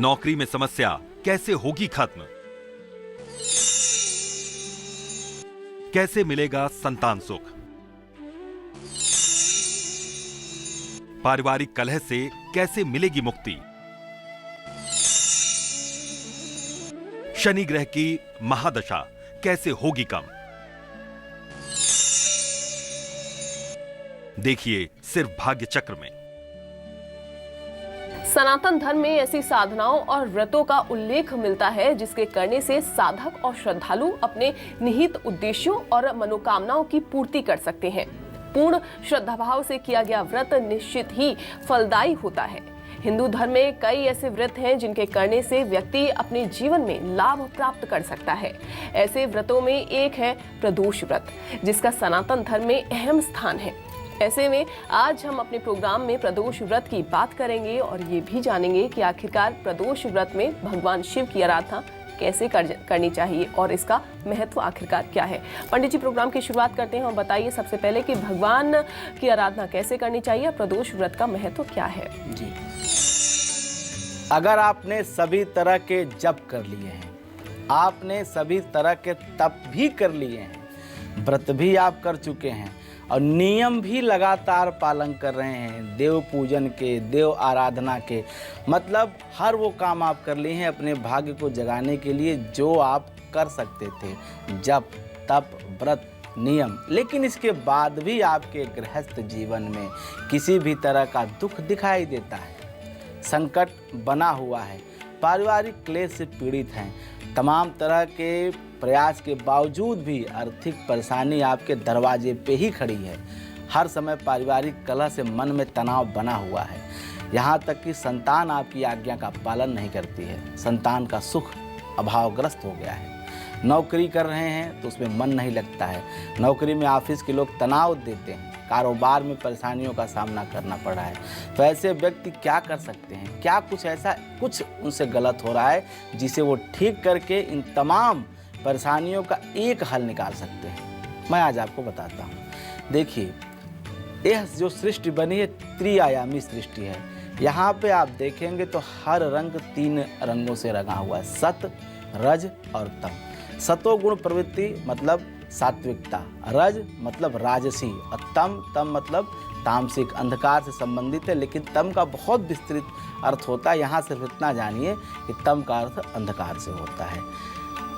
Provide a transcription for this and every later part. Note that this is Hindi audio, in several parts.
नौकरी में समस्या कैसे होगी खत्म? कैसे मिलेगा संतान सुख? पारिवारिक कलह से कैसे मिलेगी मुक्ति? शनि ग्रह की महादशा कैसे होगी कम? देखिए सिर्फ भाग्य चक्र में। सनातन धर्म में ऐसी साधनाओं और व्रतों का उल्लेख मिलता है जिसके करने से साधक और श्रद्धालु अपने निहित उद्देश्यों और मनोकामनाओं की पूर्ति कर सकते हैं। पूर्ण श्रद्धाभाव से किया गया व्रत निश्चित ही फलदायी होता है। हिंदू धर्म में कई ऐसे व्रत हैं जिनके करने से व्यक्ति अपने जीवन में लाभ प्राप्त कर सकता है। ऐसे व्रतों में एक है प्रदोष व्रत, जिसका सनातन धर्म में अहम स्थान है। ऐसे में आज हम अपने प्रोग्राम में प्रदोष व्रत की बात करेंगे और ये भी जानेंगे कि आखिरकार प्रदोष व्रत में भगवान शिव की आराधना कैसे करनी चाहिए और इसका महत्व आखिरकार क्या है। पंडित जी, प्रोग्राम की शुरुआत करते हैं और बताइए सबसे पहले कि भगवान की आराधना कैसे करनी चाहिए, प्रदोष व्रत का महत्व क्या है। जी, अगर आपने सभी तरह के जप कर लिए हैं, आपने सभी तरह के तप भी कर लिए हैं, व्रत भी आप कर चुके हैं और नियम भी लगातार पालन कर रहे हैं, देव पूजन के, देव आराधना के, मतलब हर वो काम आप कर लिए हैं अपने भाग्य को जगाने के लिए जो आप कर सकते थे, जप तप व्रत नियम। लेकिन इसके बाद भी आपके गृहस्थ जीवन में किसी भी तरह का दुख दिखाई देता है, संकट बना हुआ है, पारिवारिक क्लेश से पीड़ित हैं, तमाम तरह के प्रयास के बावजूद भी आर्थिक परेशानी आपके दरवाजे पे ही खड़ी है। हर समय पारिवारिक कलह से मन में तनाव बना हुआ है। यहाँ तक कि संतान आपकी आज्ञा का पालन नहीं करती है, संतान का सुख अभावग्रस्त हो गया है। नौकरी कर रहे हैं तो उसमें मन नहीं लगता है, नौकरी में ऑफिस के लोग तनाव देते हैं, कारोबार में परेशानियों का सामना करना पड़ा है। तो ऐसे व्यक्ति क्या कर सकते हैं? क्या कुछ उनसे गलत हो रहा है जिसे वो ठीक करके इन तमाम परेशानियों का एक हल निकाल सकते हैं? मैं आज आपको बताता हूँ। देखिए, यह जो सृष्टि बनी है त्रिआयामी सृष्टि है। यहाँ पे आप देखेंगे तो हर रंग 3 रंगों से रंगा हुआ है, सत रज और तम। सतोगुण प्रवृत्ति मतलब सात्विकता, रज मतलब राजसी और तम मतलब तामसिक, अंधकार से संबंधित है। लेकिन तम का बहुत विस्तृत अर्थ होता है। यहाँ सिर्फ इतना जानिए कि तम का अर्थ अंधकार से होता है।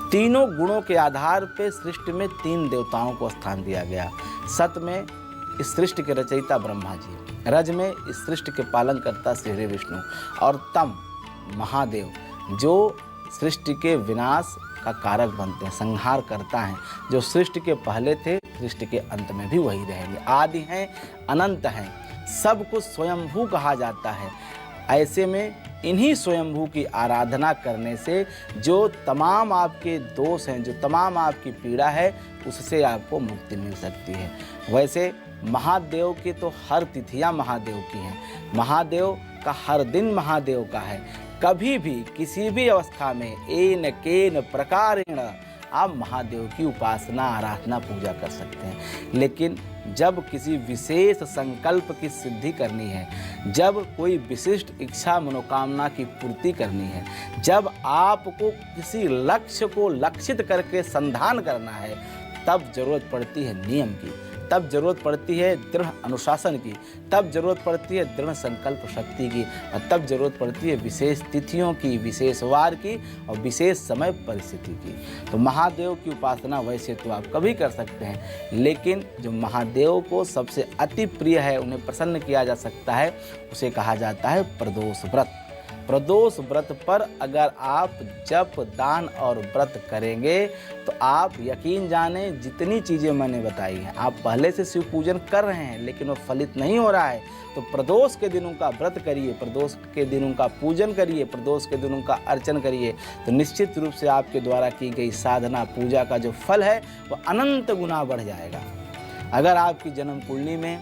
तीनों गुणों के आधार पे सृष्टि में 3 देवताओं को स्थान दिया गया। सत में इस सृष्टि के रचयिता ब्रह्मा जी, रज में इस सृष्टि के पालनकर्ता श्री विष्णु और तम महादेव जो सृष्टि के विनाश का कारक बनते हैं, संहार करता है। जो सृष्टि के पहले थे, सृष्टि के अंत में भी वही रहेंगे। आदि हैं, अनंत हैं, सब कुछ स्वयंभू कहा जाता है। ऐसे में इन्हीं स्वयंभू की आराधना करने से जो तमाम आपके दोष हैं, जो तमाम आपकी पीड़ा है, उससे आपको मुक्ति मिल सकती है। वैसे महादेव की तो हर तिथियां महादेव की हैं, महादेव का हर दिन महादेव का है। कभी भी किसी भी अवस्था में एन केन प्रकारेण आप महादेव की उपासना आराधना पूजा कर सकते हैं। लेकिन जब किसी विशेष संकल्प की सिद्धि करनी है, जब कोई विशिष्ट इच्छा मनोकामना की पूर्ति करनी है, जब आपको किसी लक्ष्य को लक्षित करके संधान करना है, तब जरूरत पड़ती है नियम की, तब जरूरत पड़ती है दृढ़ अनुशासन की, तब जरूरत पड़ती है दृढ़ संकल्प शक्ति की और तब जरूरत पड़ती है विशेष तिथियों की, विशेष वार की और विशेष समय परिस्थिति की। तो महादेव की उपासना वैसे तो आप कभी कर सकते हैं, लेकिन जो महादेव को सबसे अति प्रिय है, उन्हें प्रसन्न किया जा सकता है, उसे कहा जाता है प्रदोष व्रत। प्रदोष व्रत पर अगर आप जप दान और व्रत करेंगे तो आप यकीन जाने जितनी चीज़ें मैंने बताई हैं, आप पहले से शिव पूजन कर रहे हैं लेकिन वो फलित नहीं हो रहा है, तो प्रदोष के दिनों का व्रत करिए, प्रदोष के दिनों का पूजन करिए, प्रदोष के दिनों का अर्चन करिए, तो निश्चित रूप से आपके द्वारा की गई साधना पूजा का जो फल है वो अनंत गुना बढ़ जाएगा। अगर आपकी जन्म कुंडली में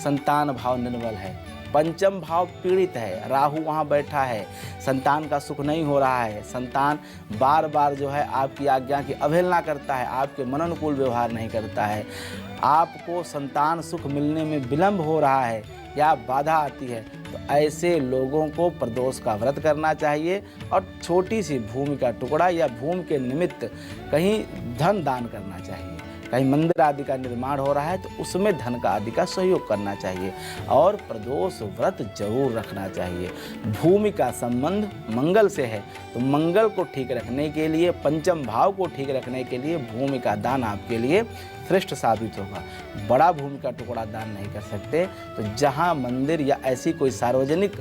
संतान भाव निर्बल है, पंचम भाव पीड़ित है, राहु वहाँ बैठा है, संतान का सुख नहीं हो रहा है, संतान बार बार जो है आपकी आज्ञा की अवहेलना करता है, आपके मन अनुकूल व्यवहार नहीं करता है, आपको संतान सुख मिलने में विलंब हो रहा है, या बाधा आती है तो ऐसे लोगों को प्रदोष का व्रत करना चाहिए और छोटी सी भूमि का टुकड़ा या भूमि के निमित्त कहीं धन दान करना चाहिए। कहीं मंदिर आदि का निर्माण हो रहा है तो उसमें धन का आदि का सहयोग करना चाहिए और प्रदोष व्रत जरूर रखना चाहिए। भूमि का संबंध मंगल से है तो मंगल को ठीक रखने के लिए, पंचम भाव को ठीक रखने के लिए भूमि का दान आपके लिए श्रेष्ठ साबित होगा। बड़ा भूमि का टुकड़ा दान नहीं कर सकते तो जहाँ मंदिर या ऐसी कोई सार्वजनिक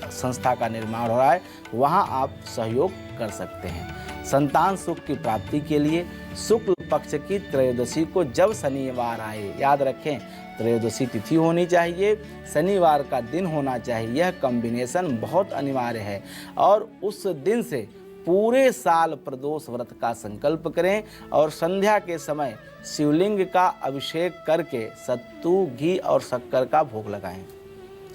संस्था का निर्माण हो रहा है वहाँ आप सहयोग कर सकते हैं। संतान सुख की प्राप्ति के लिए शुक्ल पक्ष की त्रयोदशी को जब शनिवार आए, याद रखें त्रयोदशी तिथि होनी चाहिए, शनिवार का दिन होना चाहिए। यह कॉम्बिनेशन बहुत अनिवार्य है और उस दिन से पूरे साल प्रदोष व्रत का संकल्प करें और संध्या के समय शिवलिंग का अभिषेक करके सत्तू, घी और शक्कर का भोग लगाएं।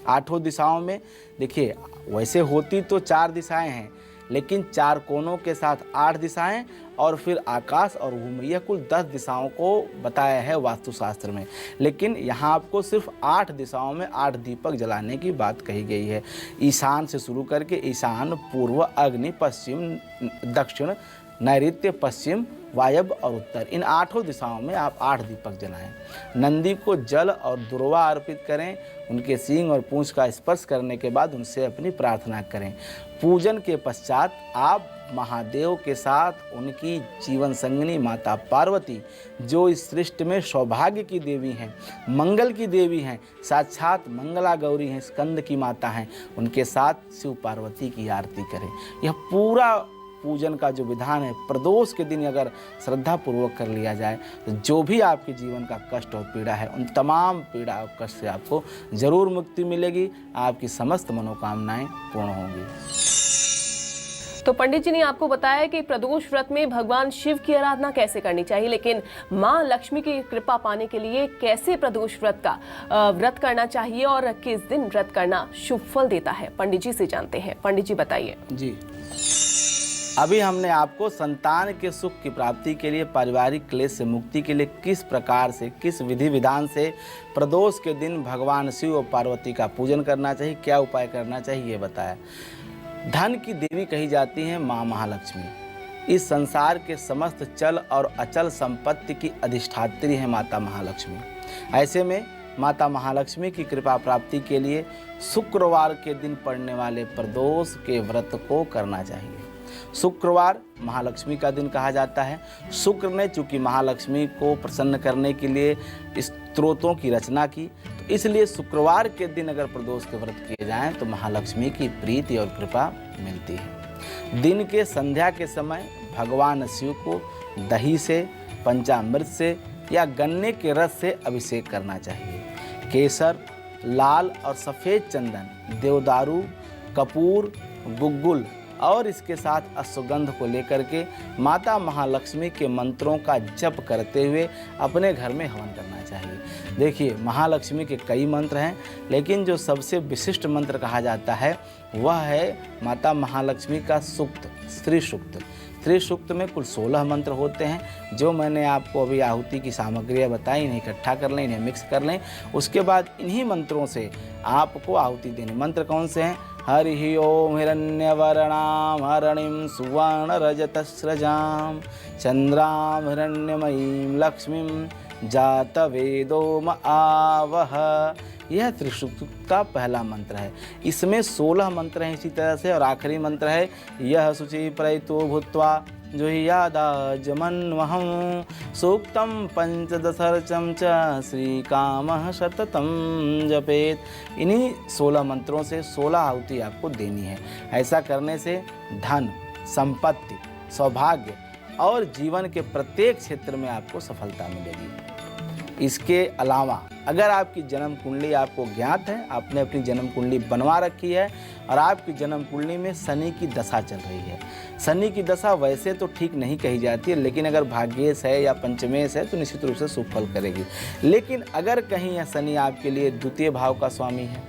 8 दिशाओं में देखिए, वैसे होती तो 4 दिशाएं हैं लेकिन 4 कोनों के साथ 8 दिशाएं और फिर आकाश और भूमि, यह कुल 10 दिशाओं को बताया है वास्तुशास्त्र में। लेकिन यहाँ आपको सिर्फ 8 दिशाओं में 8 दीपक जलाने की बात कही गई है। ईशान से शुरू करके ईशान, पूर्व, अग्नि, पश्चिम, दक्षिण, नैऋत्य, पश्चिम, वायव्य और उत्तर, इन 8 दिशाओं में आप 8 दीपक जलाएं। नंदी को जल और दुर्वा अर्पित करें। उनके सींग और पूंछ का स्पर्श करने के बाद उनसे अपनी प्रार्थना करें। पूजन के पश्चात आप महादेव के साथ उनकी जीवन संगिनी माता पार्वती, जो इस सृष्टि में सौभाग्य की देवी हैं, मंगल की देवी हैं, साक्षात मंगला गौरी हैं, स्कंद की माता हैं, उनके साथ शिव पार्वती की आरती करें। यह पूरा पूजन का जो विधान है प्रदोष के दिन अगर श्रद्धापूर्वक कर लिया जाए तो जो भी आपके जीवन का कष्ट और पीड़ा है उन तमाम पीड़ा और कष्ट से आपको जरूर मुक्ति मिलेगी। आपकी समस्त मनोकामनाएं पूर्ण होंगी। तो पंडित जी ने आपको बताया कि प्रदोष व्रत में भगवान शिव की आराधना कैसे करनी चाहिए, लेकिन मां लक्ष्मी की कृपा पाने के लिए कैसे प्रदोष व्रत का व्रत करना चाहिए और किस दिन व्रत करना शुभ फल देता है, पंडित जी से जानते हैं। पंडित जी बताइए। जी, अभी हमने आपको संतान के सुख की प्राप्ति के लिए, पारिवारिक क्लेश से मुक्ति के लिए किस प्रकार से, किस विधि विधान से प्रदोष के दिन भगवान शिव और पार्वती का पूजन करना चाहिए, क्या उपाय करना चाहिए, ये बताया। धन की देवी कही जाती है माँ महालक्ष्मी। इस संसार के समस्त चल और अचल संपत्ति की अधिष्ठात्री है माता महालक्ष्मी। ऐसे में माता महालक्ष्मी की कृपा प्राप्ति के लिए शुक्रवार के दिन पड़ने वाले प्रदोष के व्रत को करना चाहिए। शुक्रवार महालक्ष्मी का दिन कहा जाता है। शुक्र ने चूंकि महालक्ष्मी को प्रसन्न करने के लिए स्तोत्रों की रचना की, तो इसलिए शुक्रवार के दिन अगर प्रदोष के व्रत किए जाएं तो महालक्ष्मी की प्रीति और कृपा मिलती है। दिन के संध्या के समय भगवान शिव को दही से, पंचामृत से या गन्ने के रस से अभिषेक करना चाहिए। केसर, लाल और सफ़ेद चंदन, देवदारू, कपूर, गुग्गुल और इसके साथ अश्वगंध को लेकर के माता महालक्ष्मी के मंत्रों का जप करते हुए अपने घर में हवन करना चाहिए। देखिए, महालक्ष्मी के कई मंत्र हैं लेकिन जो सबसे विशिष्ट मंत्र कहा जाता है वह है माता महालक्ष्मी का सूक्त, स्त्री सूक्त। स्त्री सूक्त में कुल 16 मंत्र होते हैं जो मैंने आपको अभी आहुति की सामग्रियाँ बताई, इन्हें इकट्ठा कर लें, इन्हें मिक्स कर लें। उसके बाद इन्हीं मंत्रों से आपको आहुति देनी। मंत्र कौन से हैं? हरि ओम हिरण्यवर्णाम हरणिम सुवर्ण रजतस्रजाम चंद्राम हिरण्यमयीं लक्ष्मीं जातवेदोम आवह। यह त्रिशुक्त का पहला मंत्र है। इसमें 16 मंत्र हैं इसी तरह से, और आखिरी मंत्र है यह शुचि प्रयतो भूत्वा जुह्यादाजमन्वहं सूक्तं पंचदशर्चम च श्रीकामः सततं जपेत। इन्हीं 16 मंत्रों से 16 आहुति आपको देनी है। ऐसा करने से धन, संपत्ति, सौभाग्य और जीवन के प्रत्येक क्षेत्र में आपको सफलता मिलेगी। इसके अलावा अगर आपकी जन्म कुंडली आपको ज्ञात है, आपने अपनी जन्म कुंडली बनवा रखी है और आपकी जन्म कुंडली में शनि की दशा चल रही है, शनि की दशा वैसे तो ठीक नहीं कही जाती है लेकिन अगर भाग्येश है या पंचमेश है तो निश्चित रूप से शुभ फल करेगी। लेकिन अगर कहीं यह शनि आपके लिए द्वितीय भाव का स्वामी है,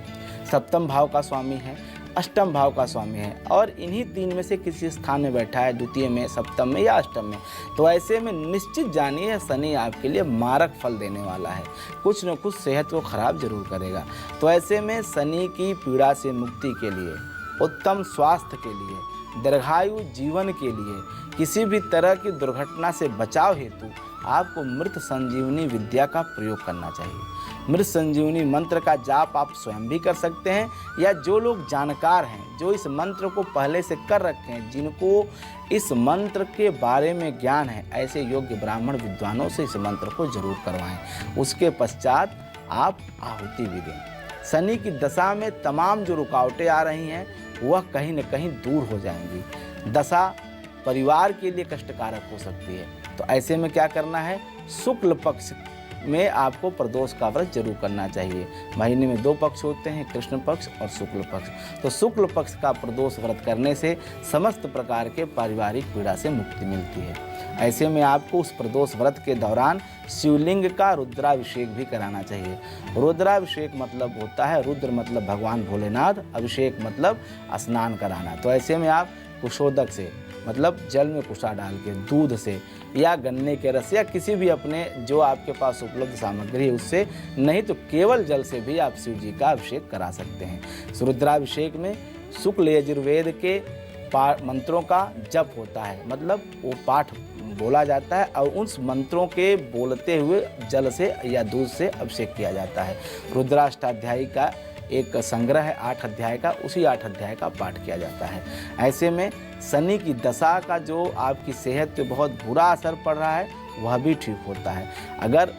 सप्तम भाव का स्वामी है अष्टम भाव का स्वामी है और इन्हीं 3 में से किसी स्थान में बैठा है, द्वितीय में, सप्तम में या अष्टम में। तो ऐसे में निश्चित जानिए शनि आपके लिए मारक फल देने वाला है, कुछ न कुछ सेहत को खराब जरूर करेगा। तो ऐसे में शनि की पीड़ा से मुक्ति के लिए, उत्तम स्वास्थ्य के लिए, दीर्घायु जीवन के लिए, किसी भी तरह की दुर्घटना से बचाव हेतु आपको मृत संजीवनी विद्या का प्रयोग करना चाहिए। मृत संजीवनी मंत्र का जाप आप स्वयं भी कर सकते हैं या जो लोग जानकार हैं, जो इस मंत्र को पहले से कर रखे हैं, जिनको इस मंत्र के बारे में ज्ञान है, ऐसे योग्य ब्राह्मण विद्वानों से इस मंत्र को जरूर करवाएं। उसके पश्चात आप आहुति भी दें। शनि की दशा में तमाम जो रुकावटें आ रही हैं वह कहीं न कहीं दूर हो जाएंगी। दशा परिवार के लिए कष्टकारक हो सकती है, तो ऐसे में क्या करना है, शुक्ल पक्ष में आपको प्रदोष का व्रत जरूर करना चाहिए। महीने में 2 पक्ष होते हैं, कृष्ण पक्ष और शुक्ल पक्ष। तो शुक्ल पक्ष का प्रदोष व्रत करने से समस्त प्रकार के पारिवारिक पीड़ा से मुक्ति मिलती है। ऐसे में आपको उस प्रदोष व्रत के दौरान शिवलिंग का रुद्राभिषेक भी कराना चाहिए। रुद्राभिषेक मतलब होता है, रुद्र मतलब भगवान भोलेनाथ, अभिषेक मतलब स्नान कराना। तो ऐसे में आप कुशोदक से, मतलब जल में कुशा डाल के, दूध से या गन्ने के रस या किसी भी अपने जो आपके पास उपलब्ध सामग्री है उससे, नहीं तो केवल जल से भी आप शिव जी का अभिषेक करा सकते हैं। रुद्राभिषेक में शुक्ल यजुर्वेद के मंत्रों का जप होता है, मतलब वो पाठ बोला जाता है और उस मंत्रों के बोलते हुए जल से या दूध से अभिषेक किया जाता है। रुद्राष्टाध्यायी का एक संग्रह है 8 अध्याय का, उसी 8 अध्याय का पाठ किया जाता है। ऐसे में शनि की दशा का जो आपकी सेहत पे बहुत बुरा असर पड़ रहा है वह भी ठीक होता है। अगर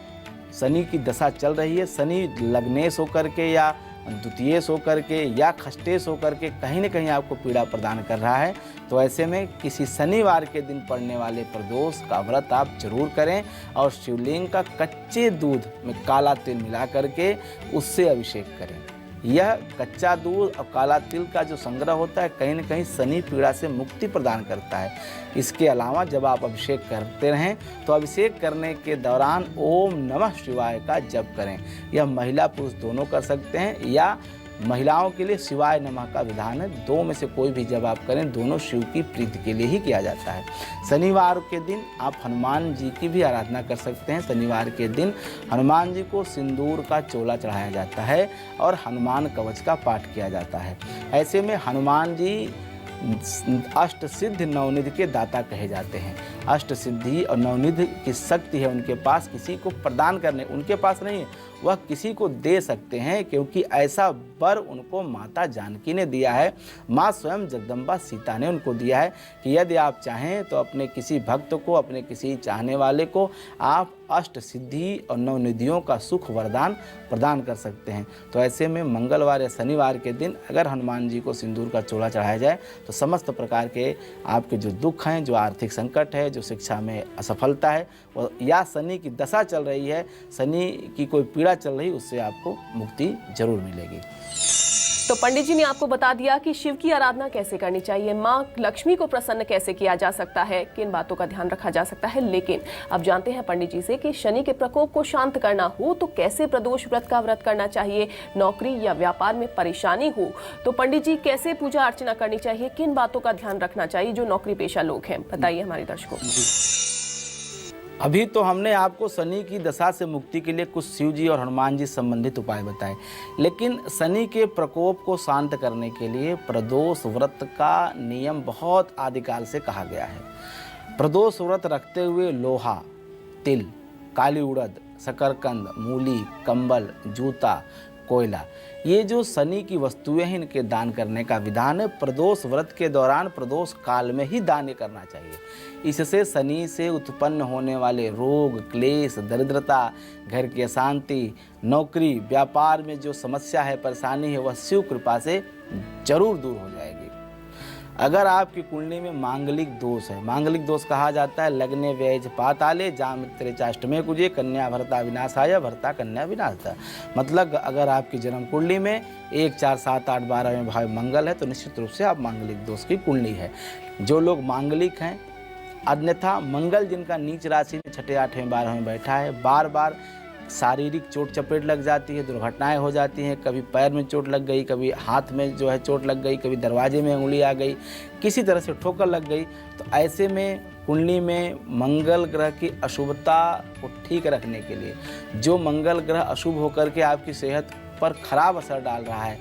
शनि की दशा चल रही है, शनि लग्नेश होकर के या द्वितीयेश होकर के या खष्टेश होकर के कहीं न कहीं आपको पीड़ा प्रदान कर रहा है, तो ऐसे में किसी शनिवार के दिन पड़ने वाले प्रदोष का व्रत आप जरूर करें और शिवलिंग का कच्चे दूध में काला तिल मिला करके उससे अभिषेक करें। यह कच्चा दूध और काला तिल का जो संग्रह होता है कहीं न कहीं शनि पीड़ा से मुक्ति प्रदान करता है। इसके अलावा जब आप अभिषेक करते रहें तो अभिषेक करने के दौरान ओम नमः शिवाय का जप करें। यह महिला पुरुष दोनों कर सकते हैं या महिलाओं के लिए शिवाय नमः का विधान है। 2 में से कोई भी जब आप करें, दोनों शिव की प्रीति के लिए ही किया जाता है। शनिवार के दिन आप हनुमान जी की भी आराधना कर सकते हैं। शनिवार के दिन हनुमान जी को सिंदूर का चोला चढ़ाया जाता है और हनुमान कवच का पाठ किया जाता है। ऐसे में हनुमान जी अष्ट सिद्धि नवनिधि के दाता कहे जाते हैं। अष्ट सिद्धि और नवनिधि की शक्ति है उनके पास, किसी को प्रदान करने, उनके पास नहीं है, वह किसी को दे सकते हैं, क्योंकि ऐसा वर उनको माता जानकी ने दिया है, माँ स्वयं जगदम्बा सीता ने उनको दिया है कि यदि आप चाहें तो अपने किसी भक्त को, अपने किसी चाहने वाले को आप अष्ट सिद्धि और नवनिधियों का सुख वरदान प्रदान कर सकते हैं। तो ऐसे में मंगलवार या शनिवार के दिन अगर हनुमान जी को सिंदूर का चोला चढ़ाया जाए तो समस्त प्रकार के आपके जो दुख हैं, जो आर्थिक संकट है, जो शिक्षा में असफलता है या शनि की दशा चल रही है, शनि की कोई पीड़ा चल रही, उससे आपको मुक्ति जरूर मिलेगी। तो पंडित जी ने आपको बता दिया कि शिव की आराधना कैसे करनी चाहिए, माँ लक्ष्मी को प्रसन्न कैसे किया जा सकता है, किन बातों का ध्यान रखा जा सकता है। लेकिन अब जानते हैं पंडित जी से कि शनि के प्रकोप को शांत करना हो तो कैसे प्रदोष व्रत का व्रत करना चाहिए, नौकरी या व्यापार में परेशानी हो तो पंडित जी कैसे पूजा अर्चना करनी चाहिए, किन बातों का ध्यान रखना चाहिए जो नौकरी पेशा लोग हैं, बताइए हमारे दर्शकों को। अभी तो हमने आपको शनि की दशा से मुक्ति के लिए कुछ शिव जी और हनुमान जी संबंधित उपाय बताए, लेकिन शनि के प्रकोप को शांत करने के लिए प्रदोष व्रत का नियम बहुत आदिकाल से कहा गया है। प्रदोष व्रत रखते हुए लोहा, तिल, काली उड़द, शकरकंद, मूली, कंबल, जूता, कोयला, ये जो शनि की वस्तुएं हैं इनके दान करने का विधान है। प्रदोष व्रत के दौरान प्रदोष काल में ही दान करना चाहिए। इससे शनि से उत्पन्न होने वाले रोग, क्लेश, दरिद्रता, घर की अशांति, नौकरी, व्यापार में जो समस्या है, परेशानी है, वह शिव कृपा से जरूर दूर हो जाएगी। अगर आपकी कुंडली में मांगलिक दोष है, मांगलिक दोष कहा जाता है लग्ने व्यज पाताले जामित्रे चाष्टमे कुजे कन्या भरता विनाशाय भरता कन्या विनाशता। मतलब अगर आपकी जन्म कुंडली में 1, 4, 7, 8, 12 में भाव मंगल है तो निश्चित रूप से आप मांगलिक दोष की कुंडली है। जो लोग मांगलिक हैं, अन्यथा मंगल जिनका नीच राशि में 6, 8, 12 में बैठा है, बार बार शारीरिक चोट चपेट लग जाती है, दुर्घटनाएं हो जाती हैं। कभी पैर में चोट लग गई, कभी हाथ में जो है चोट लग गई, कभी दरवाजे में उंगली आ गई, किसी तरह से ठोकर लग गई। तो ऐसे में कुंडली में मंगल ग्रह की अशुभता को ठीक रखने के लिए, जो मंगल ग्रह अशुभ होकर के आपकी सेहत पर खराब असर डाल रहा है,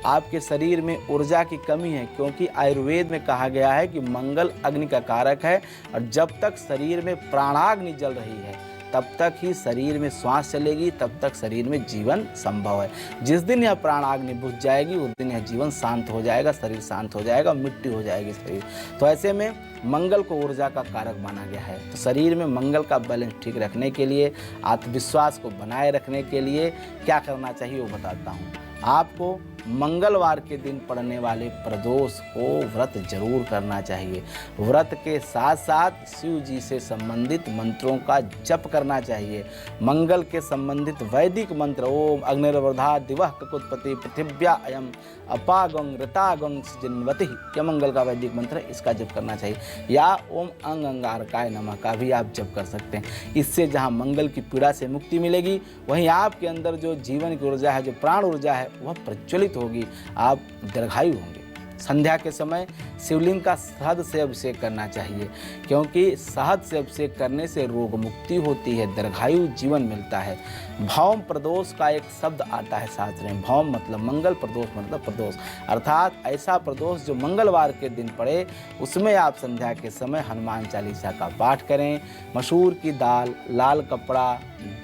आपके शरीर में ऊर्जा की कमी है, क्योंकि आयुर्वेद में कहा गया है कि मंगल अग्नि का कारक है और जब तक शरीर में प्राणाग्नि जल रही है तब तक ही शरीर में श्वास चलेगी, तब तक शरीर में जीवन संभव है। जिस दिन यह प्राणाग्नि बुझ जाएगी उस दिन यह जीवन शांत हो जाएगा, शरीर शांत हो जाएगा, मिट्टी हो जाएगी शरीर। तो ऐसे में मंगल को ऊर्जा का कारक माना गया है। तो शरीर में मंगल का बैलेंस ठीक रखने के लिए, आत्मविश्वास को बनाए रखने के लिए क्या करना चाहिए वो बताता हूँ। आपको मंगलवार के दिन पड़ने वाले प्रदोष को व्रत जरूर करना चाहिए। व्रत के साथ साथ शिव जी से संबंधित मंत्रों का जप करना चाहिए। मंगल के संबंधित वैदिक मंत्र ओम अग्निर्वधा दिवः ककुत्पति पृथिव्या अयम अपागं ऋतागं सृजन्वति, यह मंगल का वैदिक मंत्र है, इसका जप करना चाहिए। या ओम अंग अंगारकाय नमः का भी आप जप कर सकते हैं। इससे जहाँ मंगल की पीड़ा से मुक्ति मिलेगी, वहीं आपके अंदर जो जीवन की ऊर्जा है, जो प्राण ऊर्जा है, वह प्रज्वलित होगी, आप दीर्घायु होंगे। संध्या के समय शिवलिंग का शहद से अभिषेक करना चाहिए, क्योंकि शहद से अभिषेक करने से रोग मुक्ति होती है, दीर्घायु जीवन मिलता है। भौम प्रदोष का एक शब्द आता है शास्त्र में। भौम मतलब मंगल, प्रदोष मतलब प्रदोष, अर्थात ऐसा प्रदोष जो मंगलवार के दिन पड़े, उसमें आप संध्या के समय हनुमान चालीसा का पाठ करें। मसूर की दाल, लाल कपड़ा,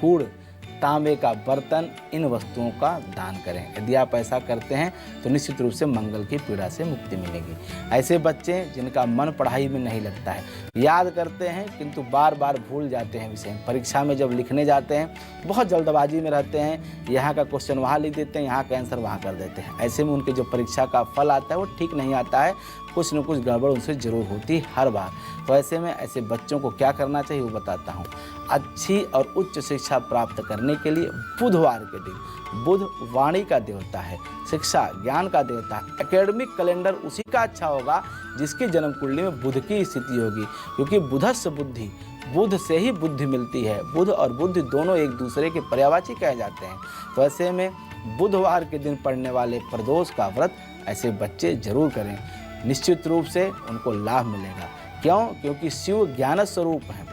गुड़, तांबे का बर्तन, इन वस्तुओं का दान करें। यदि आप ऐसा करते हैं तो निश्चित रूप से मंगल की पीड़ा से मुक्ति मिलेगी। ऐसे बच्चे जिनका मन पढ़ाई में नहीं लगता है, याद करते हैं किंतु बार बार भूल जाते हैं विषय, परीक्षा में जब लिखने जाते हैं बहुत जल्दबाजी में रहते हैं, यहाँ का क्वेश्चन वहाँ लिख देते हैं, यहाँ का आंसर वहाँ कर देते हैं। ऐसे में उनके जो परीक्षा का फल आता है वो ठीक नहीं आता है, कुछ न कुछ गड़बड़ उनसे जरूर होती है हर बार। तो ऐसे में ऐसे बच्चों को क्या करना चाहिए वो बताता हूँ। अच्छी और उच्च शिक्षा प्राप्त करने के लिए बुधवार के दिन, बुध वाणी का देवता है, शिक्षा ज्ञान का देवता है, एकेडमिक कैलेंडर उसी का अच्छा होगा जिसकी जन्म कुंडली में बुध की स्थिति होगी, क्योंकि बुधस्य बुद्धि, बुध से ही बुद्धि मिलती है। बुध और बुद्धि दोनों एक दूसरे के पर्यायवाची कहे जाते हैं। तो ऐसे में बुधवार के दिन पड़ने वाले प्रदोष का व्रत ऐसे बच्चे जरूर करें, निश्चित रूप से उनको लाभ मिलेगा। क्यों? क्योंकि शिव ज्ञान स्वरूप है।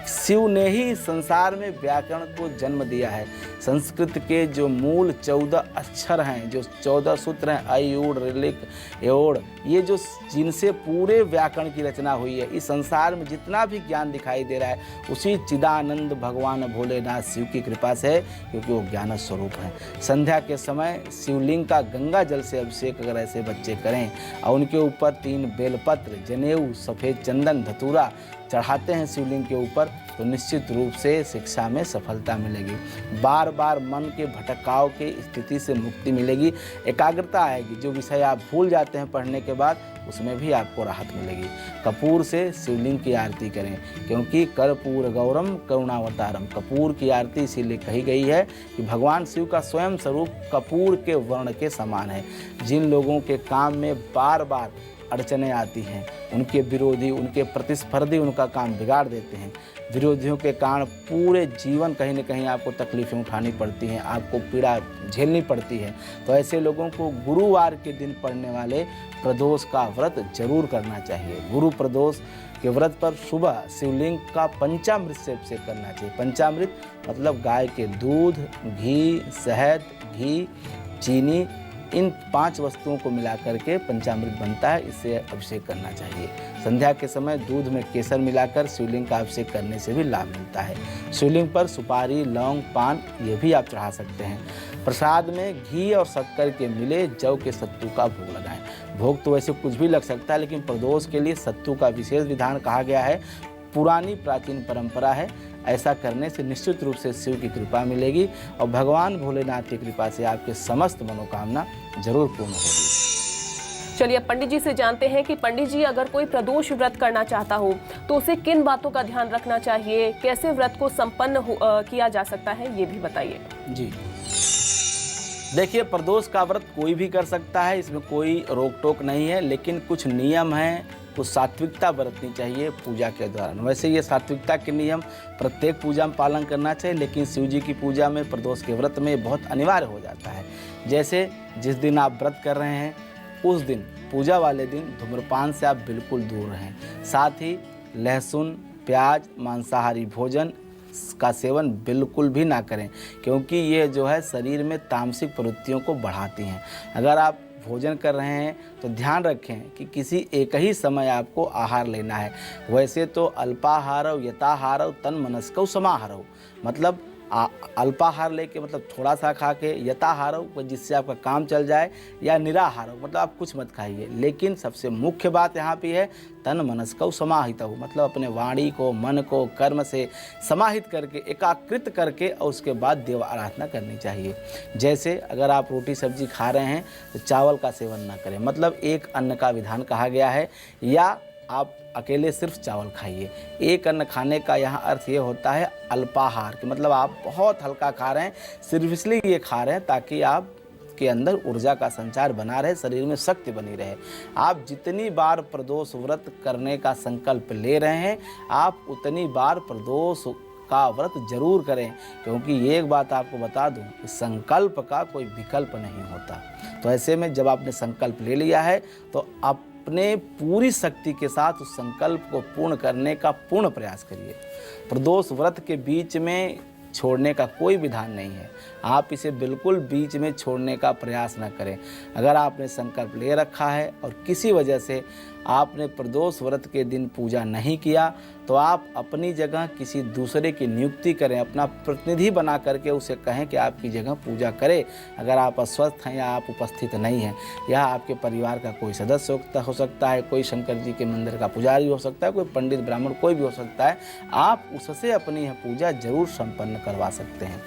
शिव ने ही संसार में व्याकरण को जन्म दिया है। संस्कृत के जो मूल 14 अक्षर हैं, जो 14 सूत्र हैं, अ, ऊड़, ऋलिक, एओड़, ये जो जिनसे पूरे व्याकरण की रचना हुई है, इस संसार में जितना भी ज्ञान दिखाई दे रहा है उसी चिदानंद भगवान भोलेनाथ शिव की कृपा से है, क्योंकि वो ज्ञान स्वरूप है। संध्या के समय शिवलिंग का गंगा जल से अभिषेक अगर ऐसे बच्चे करें और उनके ऊपर 3 बेलपत्र, जनेऊ, सफ़ेद चंदन, धतूरा चढ़ाते हैं शिवलिंग के ऊपर, तो निश्चित रूप से शिक्षा में सफलता मिलेगी। बार बार मन के भटकाव की स्थिति से मुक्ति मिलेगी, एकाग्रता आएगी। जो विषय आप भूल जाते हैं पढ़ने के बाद, उसमें भी आपको राहत मिलेगी। कपूर से शिवलिंग की आरती करें, क्योंकि कर्पूर गौरम करुणावतारम, कपूर की आरती इसीलिए कही गई है कि भगवान शिव का स्वयं स्वरूप कपूर के वर्ण के समान है। जिन लोगों के काम में बार बार अड़चने आती हैं, उनके विरोधी, उनके प्रतिस्पर्धी उनका काम बिगाड़ देते हैं, विरोधियों के कारण पूरे जीवन कहीं न कहीं आपको तकलीफ़ें उठानी पड़ती हैं, आपको पीड़ा झेलनी पड़ती है, तो ऐसे लोगों को गुरुवार के दिन पड़ने वाले प्रदोष का व्रत जरूर करना चाहिए। गुरु प्रदोष के व्रत पर सुबह शिवलिंग का पंचामृत से अभिषेक करना चाहिए। पंचामृत मतलब गाय के दूध, घी, शहद, घी, चीनी, इन 5 वस्तुओं को मिला करके पंचामृत बनता है, इससे अभिषेक करना चाहिए। संध्या के समय दूध में केसर मिलाकर शिवलिंग का अभिषेक करने से भी लाभ मिलता है। शिवलिंग पर सुपारी, लौंग, पान ये भी आप चढ़ा सकते हैं। प्रसाद में घी और शक्कर के मिले जौ के सत्तू का भोग लगाएं। भोग तो वैसे कुछ भी लग सकता है, लेकिन प्रदोष के लिए सत्तू का विशेष विधान कहा गया है। पुरानी प्राचीन परंपरा है। ऐसा करने से निश्चित रूप से शिव की कृपा मिलेगी और भगवान भोलेनाथ की कृपा से आपके समस्त मनोकामना जरूर पूर्ण होगी। चलिए अब पंडित जी से जानते हैं कि पंडित जी अगर कोई प्रदोष व्रत करना चाहता हो तो उसे किन बातों का ध्यान रखना चाहिए, कैसे व्रत को संपन्न किया जा सकता है, ये भी बताइए। जी देखिए, प्रदोष का व्रत कोई भी कर सकता है, इसमें कोई रोक टोक नहीं है, लेकिन कुछ नियम हैं, कुछ सात्विकता बरतनी चाहिए पूजा के दौरान। वैसे ये सात्विकता के नियम प्रत्येक पूजा में पालन करना चाहिए, लेकिन शिव जी की पूजा में, प्रदोष के व्रत में बहुत अनिवार्य हो जाता है। जैसे जिस दिन आप व्रत कर रहे हैं उस दिन, पूजा वाले दिन, धूम्रपान से आप बिल्कुल दूर रहें। साथ ही लहसुन, प्याज, मांसाहारी भोजन का सेवन बिल्कुल भी ना करें, क्योंकि ये जो है शरीर में तामसिक प्रवृत्तियों को बढ़ाती हैं। अगर आप भोजन कर रहे हैं तो ध्यान रखें कि किसी एक ही समय आपको आहार लेना है। वैसे तो अल्पाहारौ यथाहारौ तन मनस्कौ समाहारौ, मतलब अल्पाहार लेके मतलब थोड़ा सा खा के, यथाहारौ जिससे आपका काम चल जाए, या निराहारौ मतलब आप कुछ मत खाइए। लेकिन सबसे मुख्य बात यहाँ पे है तन मनस्कौ समाहितौ, मतलब अपने वाणी को, मन को कर्म से समाहित करके, एकाकृत करके और उसके बाद देव आराधना करनी चाहिए। जैसे अगर आप रोटी सब्जी खा रहे हैं तो चावल का सेवन ना करें, मतलब एक अन्न का विधान कहा गया है, या आप अकेले सिर्फ चावल खाइए। एक अन्न खाने का यहाँ अर्थ ये होता है अल्पाहार, कि मतलब आप बहुत हल्का खा रहे हैं, सिर्फ इसलिए ये खा रहे हैं ताकि आप के अंदर ऊर्जा का संचार बना रहे, शरीर में शक्ति बनी रहे। आप जितनी बार प्रदोष व्रत करने का संकल्प ले रहे हैं, आप उतनी बार प्रदोष का व्रत जरूर करें, क्योंकि ये एक बात आपको बता दूं कि संकल्प का कोई विकल्प नहीं होता। तो ऐसे में जब आपने संकल्प ले लिया है तो अपने पूरी शक्ति के साथ उस संकल्प को पूर्ण करने का पूर्ण प्रयास करिए। प्रदोष व्रत के बीच में छोड़ने का कोई विधान नहीं है, आप इसे बिल्कुल बीच में छोड़ने का प्रयास न करें। अगर आपने संकल्प ले रखा है और किसी वजह से आपने प्रदोष व्रत के दिन पूजा नहीं किया, तो आप अपनी जगह किसी दूसरे की नियुक्ति करें, अपना प्रतिनिधि बना करके उसे कहें कि आपकी जगह पूजा करे। अगर आप अस्वस्थ हैं या आप उपस्थित नहीं हैं, या आपके परिवार का कोई सदस्य हो सकता है, कोई शंकर जी के मंदिर का पुजारी हो सकता है, कोई पंडित ब्राह्मण कोई भी हो सकता है, आप उससे अपनी यह पूजा जरूर संपन्न करवा सकते हैं।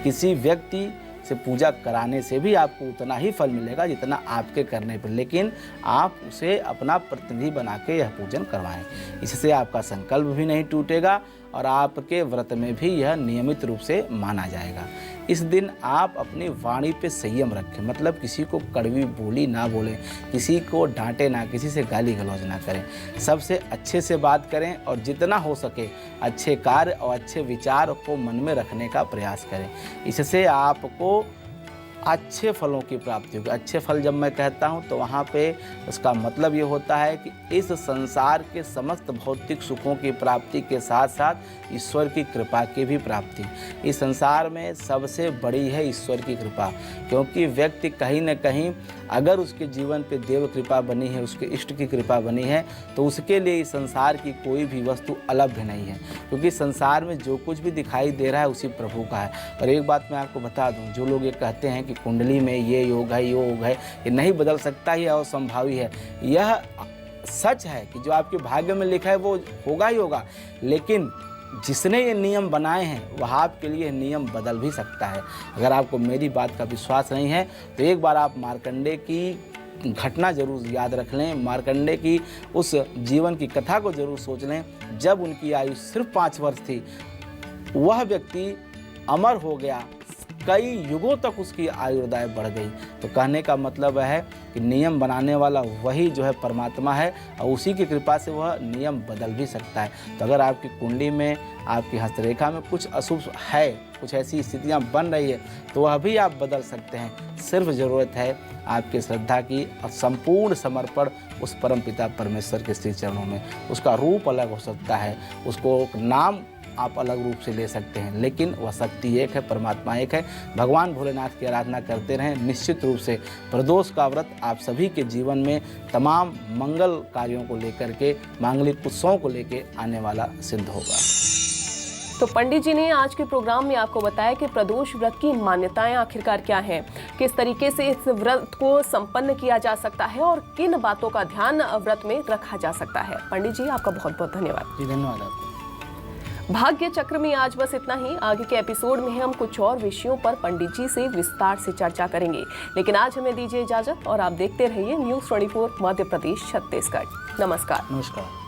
किसी व्यक्ति से पूजा कराने से भी आपको उतना ही फल मिलेगा जितना आपके करने पर, लेकिन आप उसे अपना प्रतिनिधि बना के यह पूजन करवाएं। इससे आपका संकल्प भी नहीं टूटेगा और आपके व्रत में भी यह नियमित रूप से माना जाएगा। इस दिन आप अपनी वाणी पे संयम रखें, मतलब किसी को कड़वी बोली ना बोलें, किसी को डांटे ना, किसी से गाली गलौज ना करें, सबसे अच्छे से बात करें और जितना हो सके अच्छे कार्य और अच्छे विचार को मन में रखने का प्रयास करें। इससे आपको अच्छे फलों की प्राप्ति होगी। अच्छे फल जब मैं कहता हूँ तो वहाँ पे उसका मतलब ये होता है कि इस संसार के समस्त भौतिक सुखों की प्राप्ति के साथ साथ ईश्वर की कृपा की भी प्राप्ति। इस संसार में सबसे बड़ी है ईश्वर की कृपा, क्योंकि व्यक्ति कहीं न कहीं अगर उसके जीवन पे देव कृपा बनी है, उसके इष्ट की कृपा बनी है, तो उसके लिए इस संसार की कोई भी वस्तु अलभ्य नहीं है, क्योंकि संसार में जो कुछ भी दिखाई दे रहा है उसी प्रभु का है। और एक बात मैं आपको बता दूं, जो लोग ये कहते हैं कि कुंडली में ये योग है, ये योग है, ये नहीं बदल सकता, ये असंभावी है, यह सच है कि जो आपके भाग्य में लिखा है वो होगा ही होगा, लेकिन जिसने ये नियम बनाए हैं वह आपके लिए नियम बदल भी सकता है। अगर आपको मेरी बात का विश्वास नहीं है तो एक बार आप मार्कंडे की घटना जरूर याद रख लें, मार्कंडे की उस जीवन की कथा को जरूर सोच लें। जब उनकी आयु सिर्फ 5 वर्ष थी, वह व्यक्ति अमर हो गया, कई युगों तक उसकी आयुर्दाय बढ़ गई। तो कहने का मतलब है कि नियम बनाने वाला वही जो है परमात्मा है, और उसी की कृपा से वह नियम बदल भी सकता है। तो अगर आपकी कुंडली में, आपकी हस्तरेखा में कुछ अशुभ है, कुछ ऐसी स्थितियां बन रही है, तो वह भी आप बदल सकते हैं। सिर्फ ज़रूरत है आपकी श्रद्धा की और संपूर्ण समर्पण उस परमपिता परमेश्वर के श्री चरणों में। उसका रूप अलग हो सकता है, उसको नाम आप अलग रूप से ले सकते हैं, लेकिन वह शक्ति एक है, परमात्मा एक है। भगवान भोलेनाथ की आराधना करते रहें। निश्चित रूप से प्रदोष का व्रत आप सभी के जीवन में तमाम मंगल कार्यों को लेकर के, मांगलिक उत्सवों को लेकर आने वाला सिद्ध होगा। तो पंडित जी ने आज के प्रोग्राम में आपको बताया कि प्रदोष व्रत की मान्यताएं आखिरकार क्या हैं, किस तरीके से इस व्रत को संपन्न किया जा सकता है और किन बातों का ध्यान व्रत में रखा जा सकता है। पंडित जी आपका बहुत बहुत धन्यवाद। जी धन्यवाद आपको। भाग्य चक्र में आज बस इतना ही। आगे के एपिसोड में हम कुछ और विषयों पर पंडित जी से विस्तार से चर्चा करेंगे, लेकिन आज हमें दीजिए इजाजत और आप देखते रहिए न्यूज़ 24 मध्य प्रदेश छत्तीसगढ़। नमस्कार। नमस्कार।